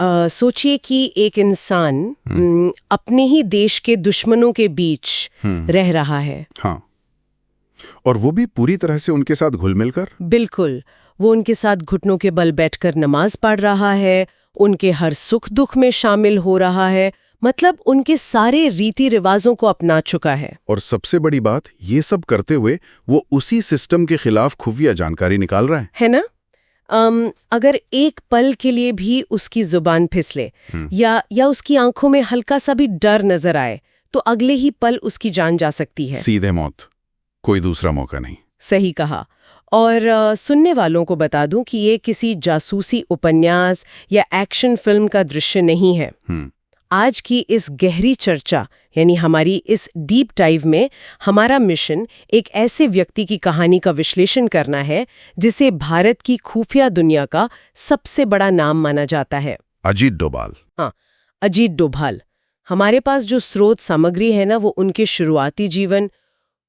सोचिए कि एक इंसान अपने ही देश के दुश्मनों के बीच रह रहा है। हाँ, और वो भी पूरी तरह से उनके साथ घुल मिलकर। बिल्कुल, वो उनके साथ घुटनों के बल बैठकर नमाज पढ़ रहा है, उनके हर सुख दुख में शामिल हो रहा है, मतलब उनके सारे रीति रिवाजों को अपना चुका है। और सबसे बड़ी बात, ये सब करते हुए वो उसी सिस्टम के खिलाफ खुफिया जानकारी निकाल रहा है ना? अगर एक पल के लिए भी उसकी जुबान फिसले या उसकी आंखों में हल्का सा भी डर नजर आए तो अगले ही पल उसकी जान जा सकती है। सीधे मौत, कोई दूसरा मौका नहीं। सही कहा। और सुनने वालों को बता दूं कि ये किसी जासूसी उपन्यास या एक्शन फिल्म का दृश्य नहीं है। आज की इस गहरी चर्चा यानी हमारी इस डीप डाइव में हमारा मिशन एक ऐसे व्यक्ति की कहानी का विश्लेषण करना है जिसे भारत की खुफिया दुनिया का सबसे बड़ा नाम माना जाता है। अजीत डोभाल। हाँ, अजीत डोभाल। हमारे पास जो स्रोत सामग्री है ना, वो उनके शुरुआती जीवन,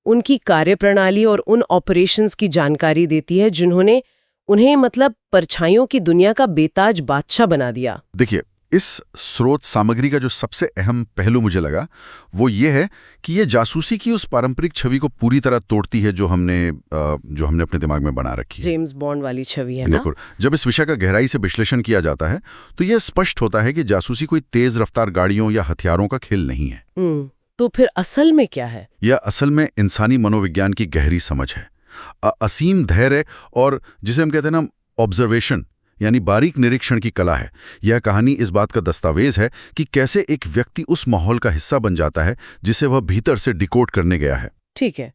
उनकी कार्यप्रणाली और उन ऑपरेशंस की जानकारी देती है जिन्होंने उन्हें मतलब परछाइयों की दुनिया का बेताज बादशाह बना दिया। देखिए, इस स्रोत सामग्री का जो सबसे अहम पहलू मुझे लगा वो ये है कि ये जासूसी की उस पारंपरिक छवि को पूरी तरह तोड़ती है जो हमने अपने दिमाग में बना रखी है। जेम्स बॉन्ड वाली छवि है ना? जब इस विषय का गहराई से विश्लेषण किया जाता है तो यह स्पष्ट होता है कि जासूसी कोई तेज रफ्तार गाड़ियों या हथियारों का खेल नहीं है। तो फिर असल में क्या है? यह असल में इंसानी मनोविज्ञान की गहरी समझ है, असीम धैर्य और जिसे हम कहते हैं ना ऑब्जर्वेशन यानी बारीक निरीक्षण की कला है। यह कहानी इस बात का दस्तावेज है कि कैसे एक व्यक्ति उस माहौल का हिस्सा बन जाता है जिसे वह भीतर से डिकोड करने गया है। ठीक है,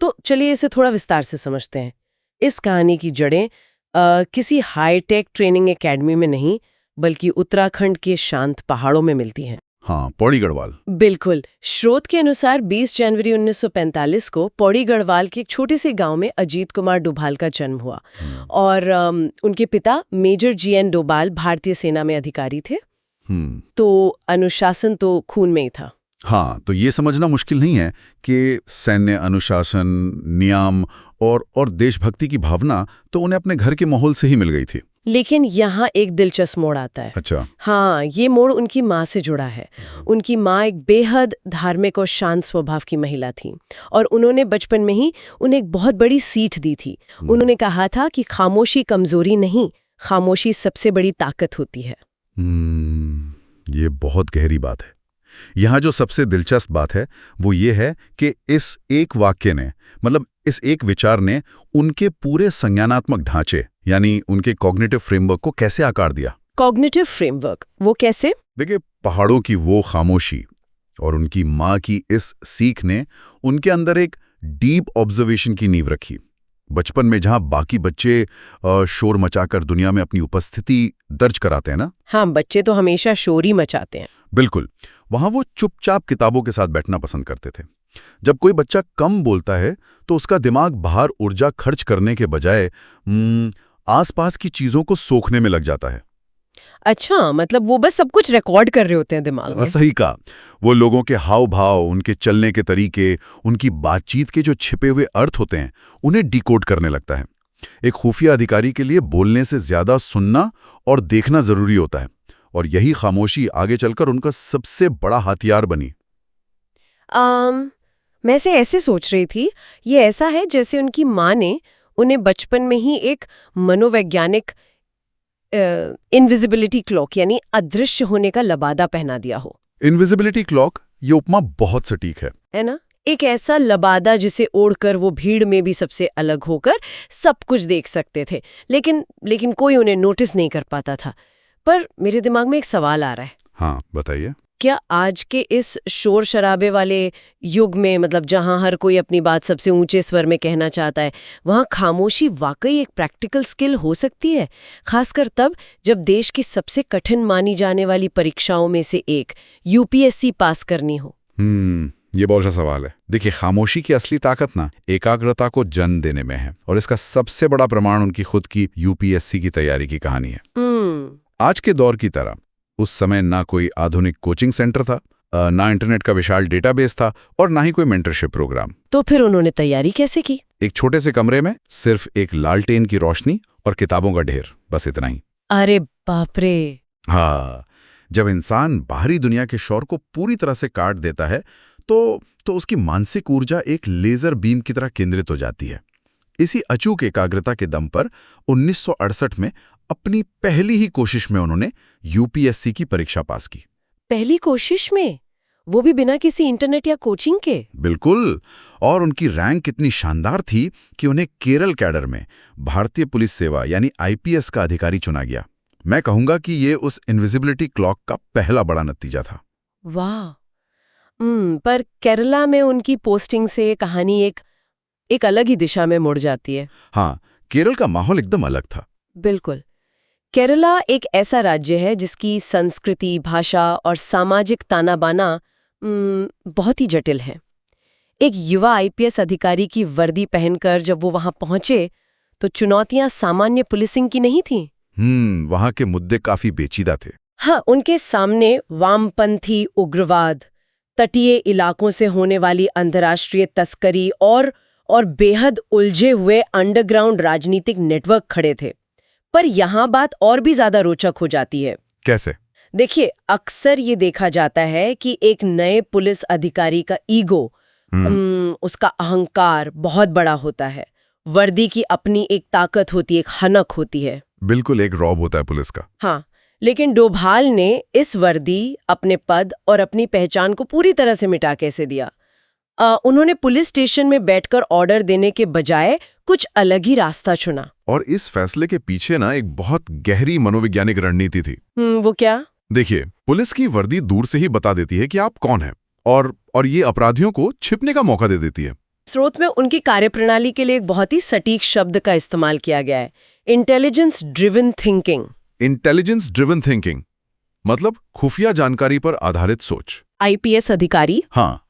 तो चलिए इसे थोड़ा विस्तार से समझते हैं। इस कहानी की जड़ें किसी हाईटेक ट्रेनिंग एकेडमी में नहीं बल्कि उत्तराखंड के शांत पहाड़ों में मिलती हैं। हाँ, पौड़ी गढ़वाल। बिल्कुल। स्रोत के अनुसार 20 जनवरी 1945 को पौड़ी गढ़वाल के एक छोटे से गांव में अजीत कुमार डोभाल का जन्म हुआ और उनके पिता मेजर GN डोभाल भारतीय सेना में अधिकारी थे। तो अनुशासन तो खून में ही था। हाँ, तो ये समझना मुश्किल नहीं है कि सैन्य अनुशासन, नियम और देशभक्ति की भावना तो उन्हें अपने घर के माहौल से ही मिल गई थी। लेकिन यहाँ एक दिलचस्प मोड़ आता है। अच्छा। हाँ, ये मोड़ उनकी माँ से जुड़ा है। उनकी माँ एक बेहद धार्मिक और शांत स्वभाव की महिला थी और उन्होंने बचपन में ही उन्हें एक बहुत बड़ी सीख दी थी। उन्होंने कहा था कि खामोशी कमजोरी नहीं, खामोशी सबसे बड़ी ताकत होती है। ये बहुत गहरी बात है। यहाँ जो सबसे दिलचस्प बात है वो ये है कि इस एक वाक्य ने, मतलब इस एक विचार ने उनके पूरे संज्ञानात्मक ढांचे यानी उनके कॉग्निटिव फ्रेमवर्क को कैसे आकार दिया। कॉग्निटिव फ्रेमवर्क वो कैसे? देखिए, पहाड़ों की वो खामोशी और उनकी माँ की इस सीख ने उनके अंदर एक डीप ऑब्जर्वेशन की नींव रखी। बचपन में जहां बाकी बच्चे शोर मचाकर दुनिया में अपनी उपस्थिति दर्ज कराते हैं ना। हाँ, बच्चे तो हमेशा शोर ही मचाते हैं। बिल्कुल, वहां वो चुपचाप किताबों के साथ बैठना पसंद करते थे। जब कोई बच्चा कम बोलता है तो उसका दिमाग बाहर ऊर्जा खर्च करने के बजाय आसपास की चीजों को सोखने में लग जाता है। अच्छा, मतलब वो बस सब कुछ रिकॉर्ड कर रहे होते हैं दिमाग में। सही कहा। वो लोगों के हाव भाव, उनके चलने के तरीके, उनकी बातचीत के जो छिपे हुए अर्थ होते हैं उन्हें डिकोड करने लगता है। एक खुफिया अधिकारी के लिए बोलने से ज्यादा सुनना और देखना जरूरी होता है और यही खामोशी आगे चलकर उनका सबसे बड़ा हथियार बनी। मैं ऐसे सोच रही थी, ये ऐसा है जैसे उनकी माँ ने उन्हें बचपन में ही एक मनोवैज्ञानिक इनविजिबिलिटी क्लॉक यानी अदृश्य होने का लबादा पहना दिया हो। इनविजिबिलिटी क्लॉक, ये उपमा बहुत सटीक है ना? एक ऐसा लबादा जिसे ओढ़कर वो भीड़ में भी सबसे अलग होकर सब कुछ देख सकते थे, लेकिन कोई उन्हें नोटिस नहीं कर पाता था। पर मेरे दिमाग में एक सवाल आ रहा है। हाँ, बताइए। क्या आज के इस शोर शराबे वाले युग में, मतलब जहां हर कोई अपनी बात सबसे ऊंचे स्वर में कहना चाहता है, वहां खामोशी वाकई एक प्रैक्टिकल स्किल हो सकती है? खासकर तब जब देश की सबसे कठिन मानी जाने वाली परीक्षाओं में से एक UPSC पास करनी हो। ये बहुत अच्छा सवाल है। देखिए, खामोशी की असली ताकत ना एकाग्रता को जन्म देने में है और इसका सबसे बड़ा प्रमाण उनकी खुद की UPSC की तैयारी की कहानी है। आज के दौर की तरह उस समय ना कोई आधुनिक कोचिंग सेंटर था, ना इंटरनेट का विशाल डेटाबेस था और ना ही कोई मेंटरशिप प्रोग्राम। तो फिर उन्होंने तैयारी कैसे की? एक छोटे से कमरे में सिर्फ एक लालटेन की रोशनी और किताबों का ढेर, बस इतना ही। अरे बाप रे! हाँ, जब इंसान बाहरी दुनिया के शोर को पूरी तरह से काट देता है तो उसकी मानसिक ऊर्जा एक लेजर बीम की तरह केंद्रित हो जाती है। इसी अचूक एकाग्रता के दम पर 1968 में अपनी पहली ही कोशिश में उन्होंने यूपीएससी की परीक्षा पास की। पहली कोशिश में? वो भी बिना किसी इंटरनेट या कोचिंग के? बिल्कुल। और उनकी रैंक इतनी शानदार थी कि उन्हें केरल कैडर में भारतीय पुलिस सेवा यानी आईपीएस का अधिकारी चुना गया। मैं कहूंगा कि ये उस इनविजिबिलिटी क्लॉक का पहला बड़ा नतीजा था। वाह। पर केरला में उनकी पोस्टिंग से कहानी एक अलग ही दिशा में मुड़ जाती है। हाँ, केरल का माहौल एकदम अलग था। बिल्कुल। केरला एक ऐसा राज्य है जिसकी संस्कृति, भाषा और सामाजिक ताना बाना बहुत ही जटिल है। एक युवा आईपीएस अधिकारी की वर्दी पहनकर जब वो वहां पहुंचे तो चुनौतियां सामान्य पुलिसिंग की नहीं थीं। वहां के मुद्दे काफी पेचीदा थे। हाँ, उनके सामने वामपंथी उग्रवाद, तटीय इलाकों से होने वाली अंतर्राष्ट्रीय तस्करी और बेहद उलझे हुए अंडरग्राउंड राजनीतिक नेटवर्क खड़े थे। पर यहाँ बात और भी ज्यादा रोचक हो जाती है। कैसे? देखिए, अक्सर ये देखा जाता है कि एक नए पुलिस अधिकारी का ईगो, उसका अहंकार बहुत बड़ा होता है। वर्दी की अपनी एक ताकत होती है, एक हनक होती है। बिल्कुल, एक रौब होता है पुलिस का। हाँ, लेकिन डोभाल ने इस वर्दी, अपने पद और अपनी पहचान को पूरी तरह से मिटा कैसे दिया। उन्होंने पुलिस स्टेशन में बैठकर ऑर्डर देने के बजाय कुछ अलग ही रास्ता चुना। और इस फैसले के पीछे ना एक बहुत गहरी मनोवैज्ञानिक रणनीति थी। वो क्या? देखिए, पुलिस की वर्दी दूर से ही बता देती है कि आप कौन हैं, और ये अपराधियों को छिपने का मौका दे देती है। स्रोत में उनकी कार्यप्रणाली के लिए एक बहुत ही सटीक शब्द का इस्तेमाल किया गया है, intelligence driven thinking. Intelligence driven thinking मतलब खुफिया जानकारी पर आधारित सोच। आईपीएस अधिकारी? हाँ,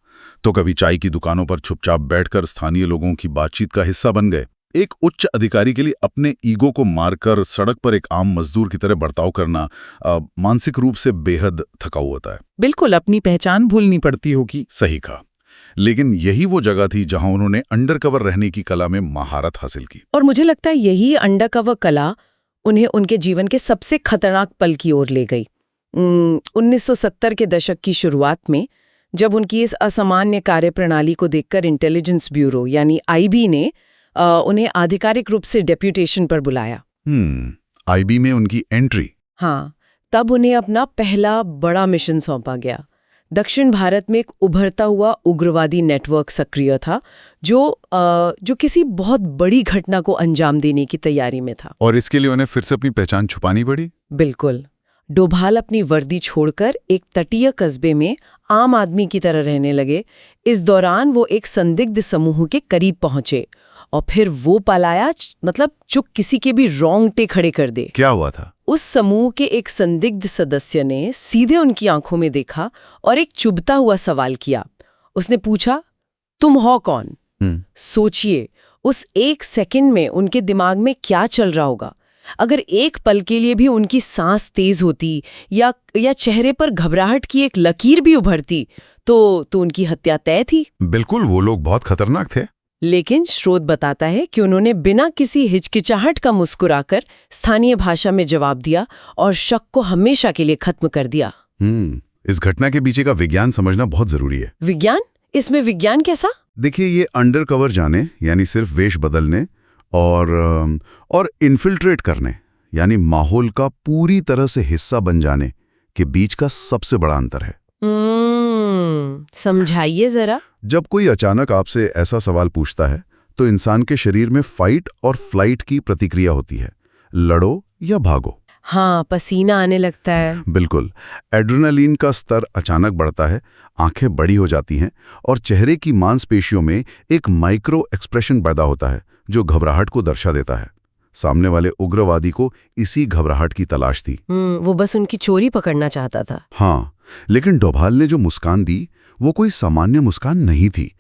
तो कभी चाय की दुकानों पर चुपचाप बैठकर स्थानीय लोगों की बातचीत का हिस्सा बन गए। एक उच्च अधिकारी के लिए अपने ईगो को मारकर सड़क पर एक आम मजदूर की तरह बर्ताव करना मानसिक रूप से बेहद थकाऊ होता है। बिल्कुल, अपनी पहचान भूलनी पड़ती होगी। सही कहा। लेकिन यही वो जगह थी जहां उन्होंने अंडरकवर रहने की कला में महारत हासिल की। और मुझे लगता है यही अंडरकवर कला उन्हें उनके जीवन के सबसे खतरनाक पल की ओर ले गई। 1970 के दशक की शुरुआत में जब उनकी इस असामान्य कार्यप्रणाली को देखकर इंटेलिजेंस ब्यूरो यानी आईबी ने उन्हें आधिकारिक रूप से डेप्यूटेशन पर बुलाया। आईबी में उनकी एंट्री? हाँ, तब उन्हें अपना पहला बड़ा मिशन सौंपा गया। दक्षिण भारत में एक उभरता हुआ उग्रवादी नेटवर्क सक्रिय था जो किसी बहुत बड़ी घटना को अंजाम देने की तैयारी में था। और इसके लिए उन्हें फिर से अपनी पहचान छुपानी पड़ी? बिल्कुल। डोभाल अपनी वर्दी छोड़कर एक तटीय कस्बे में आम आदमी की तरह रहने लगे। इस दौरान वो एक संदिग्ध समूह के करीब पहुंचे और फिर वो पलाया, मतलब जो किसी के भी रोंगटे खड़े कर दे। क्या हुआ था? उस समूह के एक संदिग्ध सदस्य ने सीधे उनकी आंखों में देखा और एक चुभता हुआ सवाल किया। उसने पूछा, तुम हो कौन? सोचिए, उस एक सेकंड में उनके दिमाग में क्या चल रहा होगा। अगर एक पल के लिए भी उनकी सांस तेज होती या चेहरे पर घबराहट की एक लकीर भी उभरती तो उनकी हत्या तय थी। बिल्कुल, वो लोग बहुत खतरनाक थे। लेकिन स्रोत बताता है कि उन्होंने बिना किसी हिचकिचाहट का मुस्कुराकर स्थानीय भाषा में जवाब दिया और शक को हमेशा के लिए खत्म कर दिया। इस घटना के पीछे का विज्ञान समझना बहुत जरूरी है। विज्ञान? इसमें विज्ञान कैसा? देखिए, ये अंडरकवर जाने यानी सिर्फ वेश बदलने और इन्फिल्ट्रेट करने यानी माहौल का पूरी तरह से हिस्सा बन जाने के बीच का सबसे बड़ा अंतर है। समझाइए जरा। जब कोई अचानक आपसे ऐसा सवाल पूछता है तो इंसान के शरीर में फाइट और फ्लाइट की प्रतिक्रिया होती है, लड़ो या भागो। हाँ, पसीना आने लगता है। बिल्कुल, एड्रेनालिन का स्तर अचानक बढ़ता है, आंखें बड़ी हो जाती हैं और चेहरे की मांसपेशियों में एक माइक्रो एक्सप्रेशन पैदा होता है जो घबराहट को दर्शा देता है। सामने वाले उग्रवादी को इसी घबराहट की तलाश थी। वो बस उनकी चोरी पकड़ना चाहता था। हाँ, लेकिन डोभाल ने जो मुस्कान दी वो कोई सामान्य मुस्कान नहीं थी।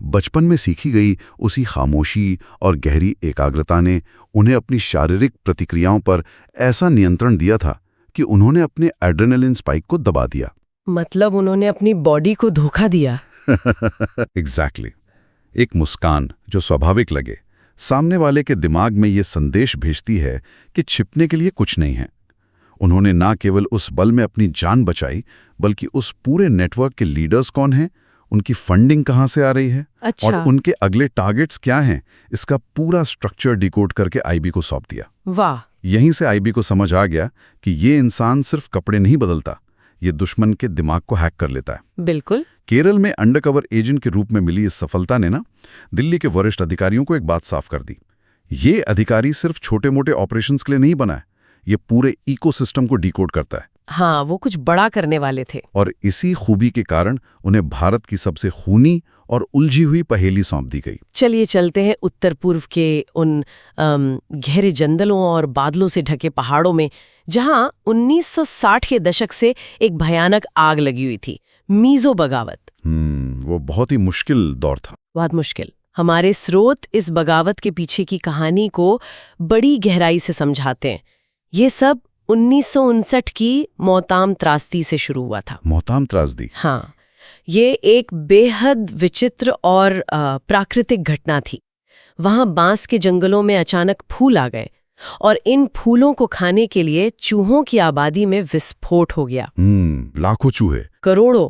बचपन में सीखी गई उसी खामोशी और गहरी एकाग्रता ने उन्हें अपनी शारीरिक प्रतिक्रियाओं पर ऐसा नियंत्रण दिया था कि उन्होंने अपने एड्रेनलिन स्पाइक को दबा दिया। मतलब उन्होंने अपनी बॉडी को धोखा दिया। एग्जैक्टली। एक मुस्कान जो स्वाभाविक लगे सामने वाले के दिमाग में ये संदेश भेजती है कि छिपने के लिए कुछ नहीं है। उन्होंने ना केवल उस बल में अपनी जान बचाई, बल्कि उस पूरे नेटवर्क के लीडर्स कौन हैं, उनकी फंडिंग कहाँ से आ रही है, अच्छा। और उनके अगले टारगेट्स क्या हैं, इसका पूरा स्ट्रक्चर डिकोड करके आईबी को सौंप दिया। वाह। यहीं से आईबी को समझ आ गया कि ये इंसान सिर्फ कपड़े नहीं बदलता, ये दुश्मन के दिमाग को हैक कर लेता है। बिल्कुल। केरल में अंडरकवर एजेंट के रूप में मिली इस सफलता ने ना दिल्ली के वरिष्ठ अधिकारियों को एक बात साफ कर दी। ये अधिकारी सिर्फ छोटे मोटे ऑपरेशंस के लिए नहीं बना है, ये पूरे इकोसिस्टम को डिकोड करता है। हाँ, वो कुछ बड़ा करने वाले थे। और इसी खूबी के कारण उन्हें भारत की सबसे खूनी और उलझी हुई पहेली सौंप दी गई। चलिए चलते हैं उत्तर पूर्व के उन गहरे जंगलों और बादलों से ढके पहाड़ों में, जहां 1960 के दशक से एक भयानक आग लगी हुई थी, मीजो बगावत। वो बहुत ही मुश्किल दौर था। बहुत मुश्किल। हमारे स्रोत इस बगावत के पीछे की कहानी को बड़ी गहराई से समझाते हैं। ये सब 1959 की मोहताम त्रासदी से शुरू हुआ था। मोहताम त्रासदी? हाँ, ये एक बेहद विचित्र और प्राकृतिक घटना थी। वहां बांस के जंगलों में अचानक फूल आ गए और इन फूलों को खाने के लिए चूहों की आबादी में विस्फोट हो गया। लाखों चूहे, करोड़ों।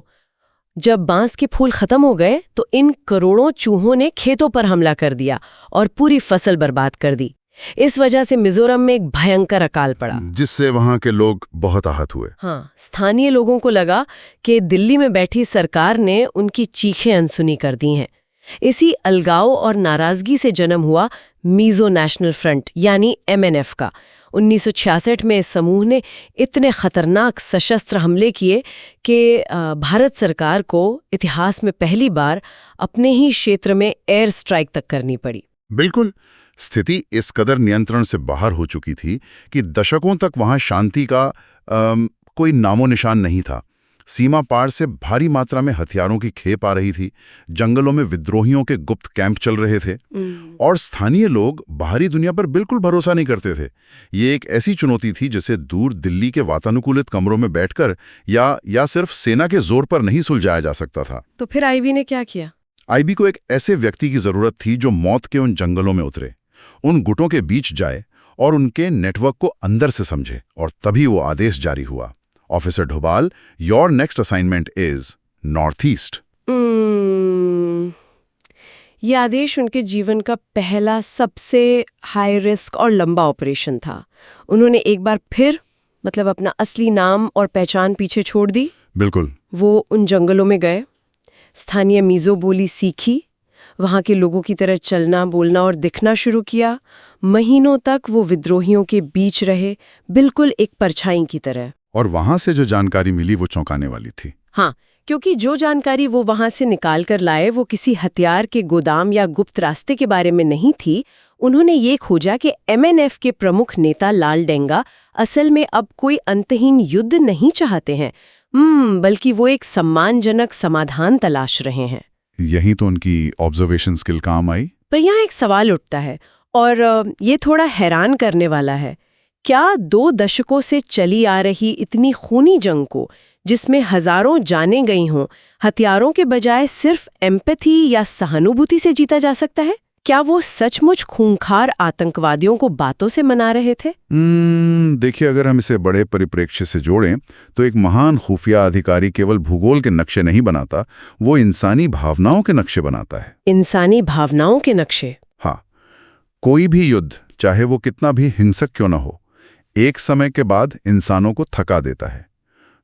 जब बांस के फूल खत्म हो गए तो इन करोड़ों चूहों ने खेतों पर हमला कर दिया और पूरी फसल बर्बाद कर दी। इस वजह से मिजोरम में एक भयंकर अकाल पड़ा, जिससे वहां के लोग बहुत आहत हुए। हाँ, स्थानीय लोगों को लगा कि दिल्ली में बैठी सरकार ने उनकी चीखें अनसुनी कर दी हैं। इसी अलगाव और नाराजगी से जन्म हुआ मीजो नेशनल फ्रंट यानी MNF का। 1966 में इस समूह ने इतने खतरनाक सशस्त्र हमले किए कि भारत सरकार को इतिहास में पहली बार अपने ही क्षेत्र में एयर स्ट्राइक तक करनी पड़ी। बिल्कुल। स्थिति इस कदर नियंत्रण से बाहर हो चुकी थी कि दशकों तक वहां शांति का कोई नामो निशान नहीं था। सीमा पार से भारी मात्रा में हथियारों की खेप आ रही थी, जंगलों में विद्रोहियों के गुप्त कैंप चल रहे थे और स्थानीय लोग बाहरी दुनिया पर बिल्कुल भरोसा नहीं करते थे। ये एक ऐसी चुनौती थी जिसे दूर दिल्ली के वातानुकूलित कमरों में बैठकर या सिर्फ सेना के जोर पर नहीं सुलझाया जा सकता था। तो फिर आईबी ने क्या किया? आईबी को एक ऐसे व्यक्ति की जरूरत थी जो मौत के उन जंगलों में उतरे, उन गुटों के बीच जाए और उनके नेटवर्क को अंदर से समझे। और तभी वो आदेश जारी हुआ, officer Doval, your next assignment is North East. ये आदेश उनके जीवन का पहला सबसे हाई रिस्क और लंबा ऑपरेशन था। उन्होंने एक बार फिर अपना असली नाम और पहचान पीछे छोड़ दी। बिल्कुल। वो उन जंगलों में गए, स्थानीय मीजो बोली सीखी, वहां के लोगों की तरह चलना, बोलना और दिखना शुरू किया। महीनों तक वो विद्रोहियों के बीच रहे, बिल्कुल एक परछाई की तरह। और वहां से जो जानकारी मिली वो चौंकाने वाली थी। हाँ, क्योंकि जो जानकारी वो वहां से निकाल कर लाए वो किसी हथियार के गोदाम या गुप्त रास्ते के बारे में नहीं थी। उन्होंने ये खोजा कि MNF के प्रमुख नेता लाल डेंगा असल में अब कोई अंतहीन युद्ध नहीं चाहते हैं, बल्कि वो एक सम्मानजनक समाधान तलाश रहे हैं। यही तो उनकी ऑब्जर्वेशन स्किल काम आई। पर यहाँ एक सवाल उठता है और ये थोड़ा हैरान करने वाला है। क्या 2 दशकों से चली आ रही इतनी खूनी जंग को, जिसमें हजारों जानें गई हों, हथियारों के बजाय सिर्फ एम्पैथी या सहानुभूति से जीता जा सकता है? क्या वो सचमुच खूंखार आतंकवादियों को बातों से मना रहे थे? देखिए, अगर हम इसे बड़े परिप्रेक्ष्य से जोड़ें तो एक महान खुफिया अधिकारी केवल भूगोल के नक्शे नहीं बनाता, वो इंसानी भावनाओं के नक्शे बनाता है। इंसानी भावनाओं के नक्शे? हाँ, कोई भी युद्ध, चाहे वो कितना भी हिंसक क्यों न हो, एक समय के बाद इंसानों को थका देता है।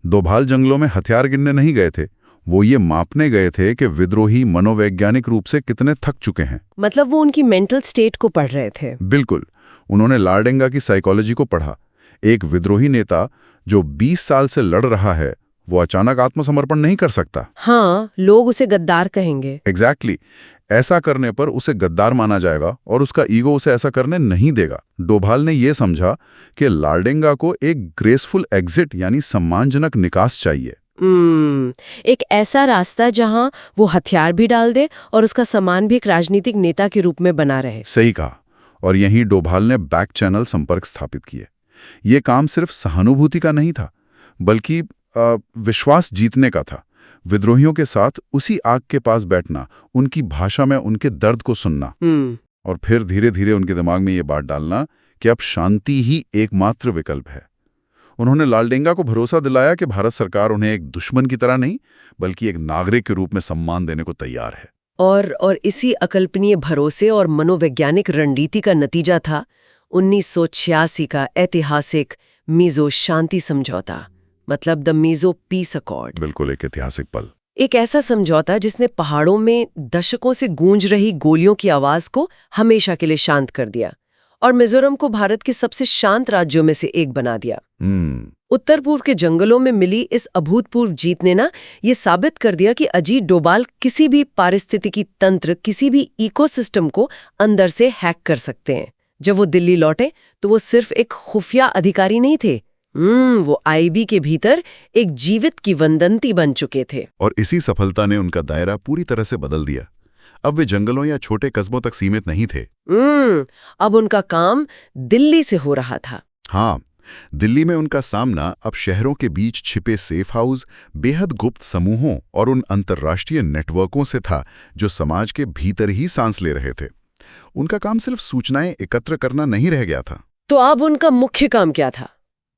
डोभाल जंगलों में हथियार गिनने नहीं गए थे, वो ये मापने गए थे कि विद्रोही मनोवैज्ञानिक रूप से कितने थक चुके हैं। मतलब वो उनकी मेंटल स्टेट को पढ़ रहे थे। बिल्कुल। उन्होंने लाल डेंगा की साइकोलॉजी को पढ़ा। एक विद्रोही नेता जो 20 साल से लड़ रहा है, वो अचानक आत्मसमर्पण नहीं कर सकता। हाँ, लोग उसे गद्दार कहेंगे। एग्जैक्टली। ऐसा करने पर उसे गद्दार माना जाएगा और उसका ईगो उसे ऐसा करने नहीं देगा। डोभाल ने यह समझा कि लाल डेंगा को एक ग्रेसफुल एग्जिट यानी सम्मानजनक निकास चाहिए। एक ऐसा रास्ता जहां वो हथियार भी डाल दे और उसका सम्मान भी एक राजनीतिक नेता के रूप में बना रहे। सही कहा। और यहीं डोभाल ने बैक चैनल संपर्क स्थापित किए। ये काम सिर्फ सहानुभूति का नहीं था, बल्कि विश्वास जीतने का था। विद्रोहियों के साथ उसी आग के पास बैठना, उनकी भाषा में उनके दर्द को सुनना और फिर धीरे धीरे उनके दिमाग में ये बात डालना कि अब शांति ही एकमात्र विकल्प है। उन्होंने लालडेंगा को भरोसा दिलाया कि भारत सरकार उन्हें एक दुश्मन की तरह नहीं बल्कि एक नागरिक के रूप में सम्मान देने को तैयार है। और इसी अकल्पनीय भरोसे और मनोवैज्ञानिक रणनीति का नतीजा था 1986 का ऐतिहासिक मीज़ो शांति समझौता, मतलब द मीज़ो पीस अकॉर्ड। बिल्कुल एक ऐतिहासिक पल। एक ऐसा समझौता जिसने पहाड़ों में दशकों से गूंज रही गोलियों की आवाज को हमेशा के लिए शांत कर दिया और मिजोरम को भारत के सबसे शांत राज्यों में से एक बना दिया। उत्तर पूर्व के जंगलों में मिली इस अभूतपूर्व जीत ने ये साबित कर दिया कि अजीत डोभाल किसी भी पारिस्थितिकी तंत्र, किसी भी इकोसिस्टम को अंदर से हैक कर सकते हैं। जब वो दिल्ली लौटे तो वो सिर्फ एक खुफिया अधिकारी नहीं थे, वो आईबी के भीतर एक जीवित किंवदंती बन चुके थे। और इसी सफलता ने उनका दायरा पूरी तरह से बदल दिया। अब वे जंगलों या छोटे कस्बों तक सीमित नहीं थे। अब उनका काम दिल्ली से हो रहा था। हाँ, दिल्ली में उनका सामना अब शहरों के बीच छिपे सेफ हाउस, बेहद गुप्त समूहों और उन अंतर्राष्ट्रीय नेटवर्कों से था जो समाज के भीतर ही सांस ले रहे थे। उनका काम सिर्फ सूचनाएं एकत्र करना नहीं रह गया था। तो अब उनका मुख्य काम क्या था?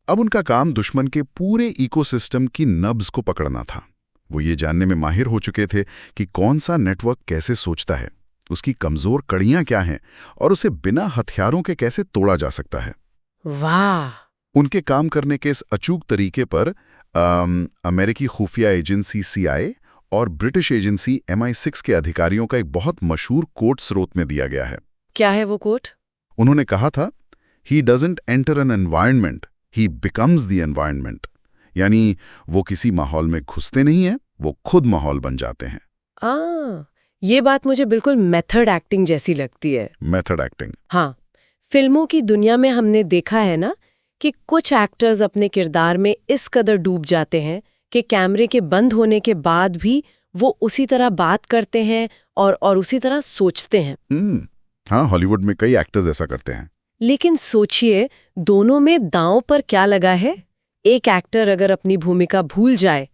अब उनका काम दुश्मन के पूरे इकोसिस्टम की नब्ज को पकड़ना था। वो ये जानने में माहिर हो चुके थे कि कौन सा नेटवर्क कैसे सोचता है, उसकी कमजोर कड़ियां क्या हैं और उसे बिना हथियारों के कैसे तोड़ा जा सकता है। वाह! उनके काम करने के इस अचूक तरीके पर अमेरिकी खुफिया एजेंसी CIA और ब्रिटिश एजेंसी MI6 के अधिकारियों का एक बहुत मशहूर कोट स्रोत में दिया गया है। क्या है वो कोट? उन्होंने कहा था, "He doesn't enter an environment, he becomes the environment." यानी वो किसी माहौल में घुसते नहीं हैं, वो खुद माहौल बन जाते हैं। ये बात मुझे बिल्कुल मेथड एक्टिंग जैसी लगती है। Method acting? हाँ, फिल्मों की दुनिया में हमने देखा है ना कि कुछ एक्टर्स अपने किरदार में इस कदर डूब जाते हैं कि कैमरे के बंद होने के बाद भी वो उसी तरह बात करते हैं और उसी तरह सोचते हैं। हाँ, हॉलीवुड में कई एक्टर्स ऐसा करते हैं। लेकिन सोचिए, दोनों में दांव पर क्या लगा है? एक एक्टर अगर अपनी भूमिका भूल जाए,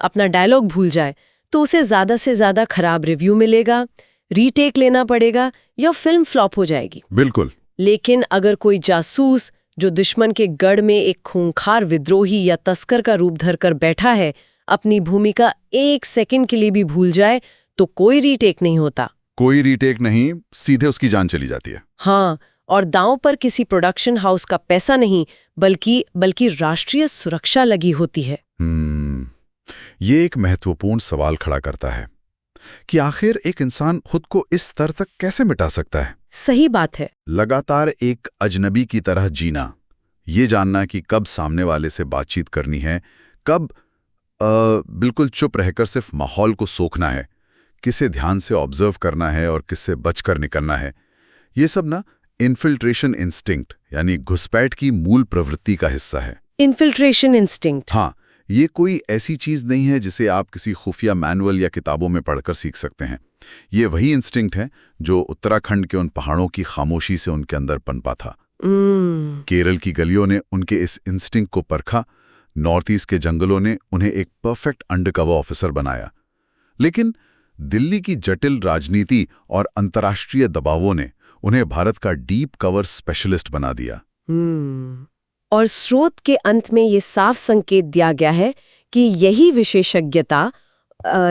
अपना डायलॉग भूल जाए, तो उसे ज्यादा से ज्यादा खराब रिव्यू मिलेगा, रीटेक लेना पड़ेगा या फिल्म फ्लॉप हो जाएगी। बिल्कुल। लेकिन अगर कोई जासूस जो दुश्मन के गढ़ में एक खूंखार विद्रोही या तस्कर का रूप धरकर बैठा है, अपनी भूमिका 1 सेकंड के लिए भी भूल जाए तो कोई रीटेक नहीं होता। कोई रीटेक नहीं, सीधे उसकी जान चली जाती है। हाँ, और दांव पर किसी प्रोडक्शन हाउस का पैसा नहीं बल्कि राष्ट्रीय सुरक्षा लगी होती है। ये एक महत्वपूर्ण सवाल खड़ा करता है कि आखिर एक इंसान खुद को इस स्तर तक कैसे मिटा सकता है। सही बात है। लगातार एक अजनबी की तरह जीना, ये जानना कि कब सामने वाले से बातचीत करनी है, कब बिल्कुल चुप रहकर सिर्फ माहौल को सोखना है, किसे ध्यान से ऑब्जर्व करना है और किससे बचकर निकलना है। ये सब ना इन्फिल्ट्रेशन इंस्टिंक्ट यानी घुसपैठ की मूल प्रवृत्ति का हिस्सा है। Infiltration instinct? हाँ, ये कोई ऐसी चीज नहीं है जिसे आप किसी खुफिया मैनुअल या किताबों में पढ़कर सीख सकते हैं। ये वही इंस्टिंक्ट है जो उत्तराखंड के उन पहाड़ों की खामोशी से उनके अंदर पनपा था। केरल की गलियों ने उनके इस इंस्टिंक्ट को परखा, नॉर्थ ईस्ट के जंगलों ने उन्हें एक परफेक्ट अंडरकवर ऑफिसर बनाया। लेकिन दिल्ली की जटिल राजनीति और अंतर्राष्ट्रीय दबावों ने उन्हें भारत का डीप कवर स्पेशलिस्ट बना दिया। और स्रोत के अंत में ये साफ संकेत दिया गया है कि यही विशेषज्ञता,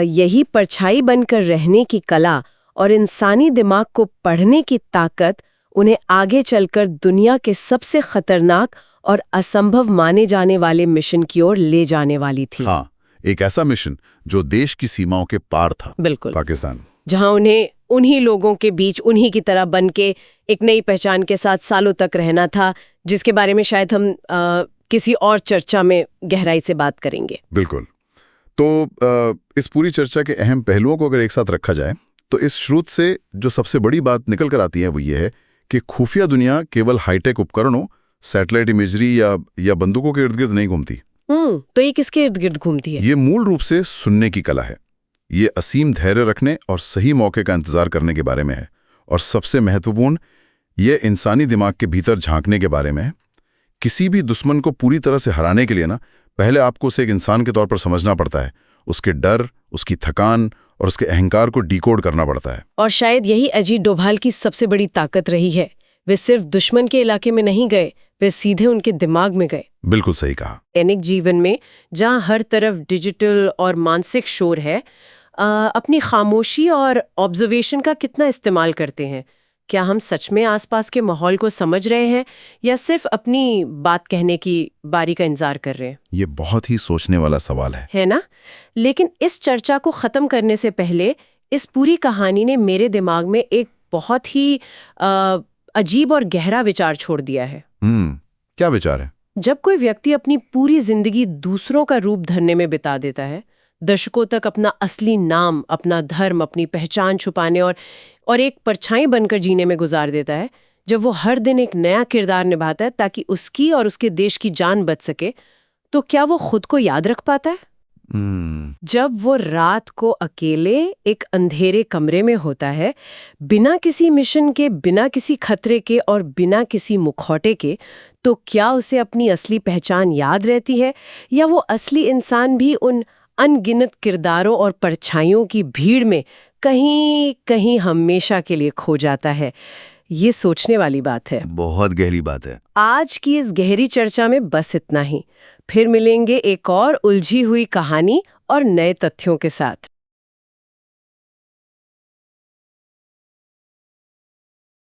यही परछाई बनकर रहने की कला और इंसानी दिमाग को पढ़ने की ताकत उन्हें आगे चलकर दुनिया के सबसे खतरनाक और असंभव माने जाने वाले मिशन की ओर ले जाने वाली थी। हाँ, एक ऐसा मिशन जो देश की सीमाओं के पार था। बिल्कुल। पाकिस्तान, जहां उन्हें उन्हीं लोगों के बीच उन्हीं की तरह बन के एक नई पहचान के साथ सालों तक रहना था, जिसके बारे में शायद हम किसी और चर्चा में गहराई से बात करेंगे। बिल्कुल। तो इस पूरी चर्चा के अहम पहलुओं को अगर एक साथ रखा जाए तो इस श्रुत से जो सबसे बड़ी बात निकल कर आती है वो ये है कि खुफिया दुनिया केवल हाईटेक उपकरणों, सैटेलाइट इमेजरी या बंदूकों के इर्द गिर्द नहीं घूमती। तो ये किसके इर्द गिर्द घूमती है? ये मूल रूप से सुनने की कला है। ये असीम धैर्य रखने और सही मौके का इंतजार करने के बारे में है। और सबसे महत्वपूर्ण, ये इंसानी दिमाग के भीतर झांकने के बारे में है। किसी भी दुश्मन को पूरी तरह से हराने के लिए ना, पहले आपको उसे एक इंसान के तौर पर समझना पड़ता है, उसके डर, उसकी थकान और उसके अहंकार को डिकोड करना पड़ता है। और शायद यही अजीत डोभाल की सबसे बड़ी ताकत रही है। वे सिर्फ दुश्मन के इलाके में नहीं गए, वे सीधे उनके दिमाग में गए। बिल्कुल सही कहा। दैनिक जीवन में जहाँ हर तरफ डिजिटल और मानसिक शोर है, अपनी खामोशी और ऑब्जर्वेशन का कितना इस्तेमाल करते हैं? क्या हम सच में आसपास के माहौल को समझ रहे हैं या सिर्फ अपनी बात कहने की बारी का इंतजार कर रहे हैं? ये बहुत ही सोचने वाला सवाल है ना? लेकिन इस चर्चा को खत्म करने से पहले इस पूरी कहानी ने मेरे दिमाग में एक बहुत ही अजीब और गहरा विचार छोड़ दिया है। क्या विचार है? जब कोई व्यक्ति अपनी पूरी जिंदगी दूसरों का रूप धरने में बिता देता है, दशकों तक अपना असली नाम, अपना धर्म, अपनी पहचान छुपाने और एक परछाई बनकर जीने में गुजार देता है, जब वो हर दिन एक नया किरदार निभाता है ताकि उसकी और उसके देश की जान बच सके, तो क्या वो खुद को याद रख पाता है? जब वो रात को अकेले एक अंधेरे कमरे में होता है, बिना किसी मिशन के, बिना किसी खतरे के और बिना किसी मुखौटे के, तो क्या उसे अपनी असली पहचान याद रहती है या वो असली इंसान भी उन अनगिनत किरदारों और परछाइयों की भीड़ में कहीं कहीं हमेशा के लिए खो जाता है? ये सोचने वाली बात है। बहुत गहरी बात है। आज की इस गहरी चर्चा में बस इतना ही। फिर मिलेंगे एक और उलझी हुई कहानी और नए तथ्यों के साथ।